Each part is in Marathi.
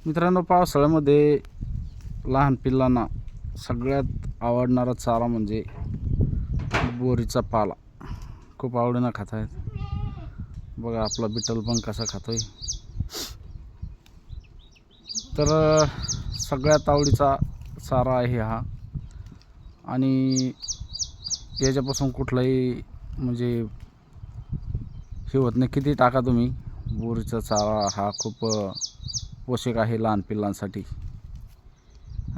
मित्रांनो, पावसाळ्यामध्ये लहान पिल्लांना सगळ्यात आवडणारा चारा म्हणजे बोरीचा पाला. खूप आवडीनं खात आहेत. बघा आपला बिट्टल पण कसा खातोय. तर सगळ्यात आवडीचा चारा आहे हा. आणि याच्यापासून कुठलाही म्हणजे हे होत नाही. किती टाका तुम्ही, बोरीचा चारा हा खूप पोषक आहे लहान पिल्लांसाठी.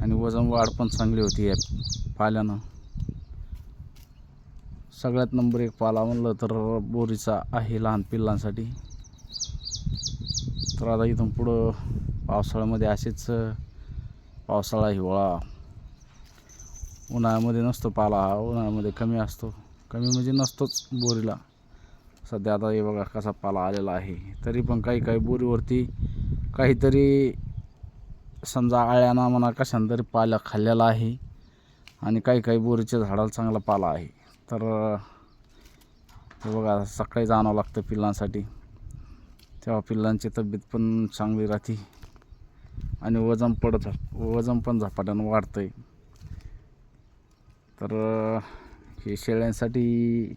आणि वजन वाढ पण चांगली होती या पाल्यानं. सगळ्यात नंबर 1 पाला म्हणलं तर बोरीचा आहे लहान पिल्लांसाठी. तर आता इथून पुढं पावसाळ्यामध्ये असेच पावसाळा, हिवाळा, उन्हाळ्यामध्ये नसतो पाला हा. उन्हाळ्यामध्ये कमी असतो. कमी म्हणजे नसतोच बोरीला. सध्या आता हे बघा कसा पाला आलेला आहे. तरी पण काही बोरीवरती काहीतरी समजा आळ्यानं म्हणा कशानं तरी पाला खाल्लेला आहे. आणि काही बोरीच्या झाडाला चांगला पाला आहे. तर हे बघा सकाळी आणावं लागतं पिल्लांसाठी. तेव्हा पिल्लांची तब्येत पण चांगली राहते आणि वजन पण झपाट्यानं वाढतंय. तर हे शेळ्यांसाठी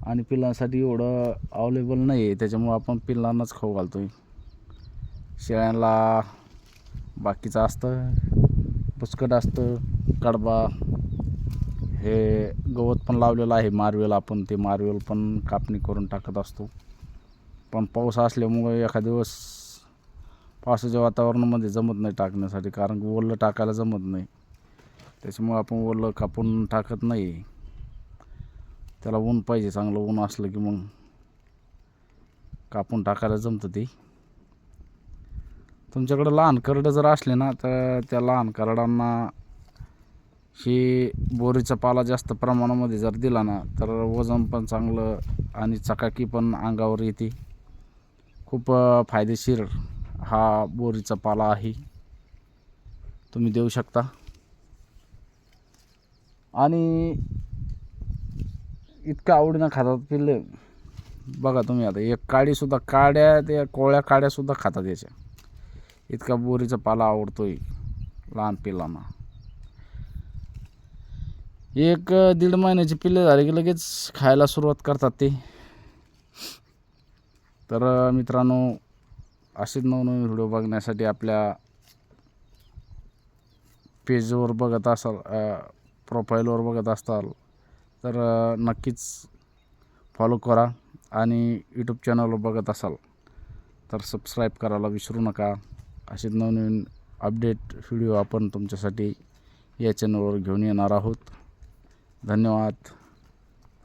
आणि पिल्लांसाठी एवढं अवेलेबल नाही आहे. त्याच्यामुळं आपण पिल्लांनाच खाऊ घालतोय. शेळ्यांना बाकीचं असतं, पुचकट असतं, कडबा, हे गवत पण लावलेलं आहे. मारवेल, आपण ते मारवेल पण कापणी करून टाकत असतो. पण पाऊस असल्यामुळे एखाद्या दिवस पावसाच्या वातावरणामध्ये जमत नाही टाकण्यासाठी, कारण की ओलं टाकायला जमत नाही. त्याच्यामुळे आपण ओलं कापून टाकत नाही. त्याला ऊन पाहिजे, चांगलं ऊन असलं की मग कापून टाकायला जमतं ते. तुमच्याकडं लहान करडं जर असले ना, तर त्या लहान करडांना हे बोरीचा पाला जास्त प्रमाणामध्ये जर दिला ना, तर वजन पण चांगलं आणि चकाकी पण अंगावर येते. खूप फायदेशीर हा बोरीचा पाला आहे, तुम्ही देऊ शकता. आणि इतकं आवडीनं खातात पिल्ले. बघा तुम्ही आता एक काडीसुद्धा, त्या कोवळ्या काड्यासुद्धा खातात याच्या. इतका बोरीचा पाला आवडतोय लहान पिल्लांना. 1-1.5 महिन्याची पिल्ले झाली की लगेच खायला सुरुवात करतात ते. तर मित्रांनो, असेच नवनवीन व्हिडिओ बघण्यासाठी आपल्या पेजवर बघत असाल, प्रोफाईलवर बघत असाल तर नक्कीच फॉलो करा. आणि यूट्यूब चॅनलवर बघत असाल तर सबस्क्राईब करायला विसरू नका. असेच नवनवीन अपडेट व्हिडिओ आपण तुमच्यासाठी या चॅनलवर घेऊन येणार आहोत. धन्यवाद.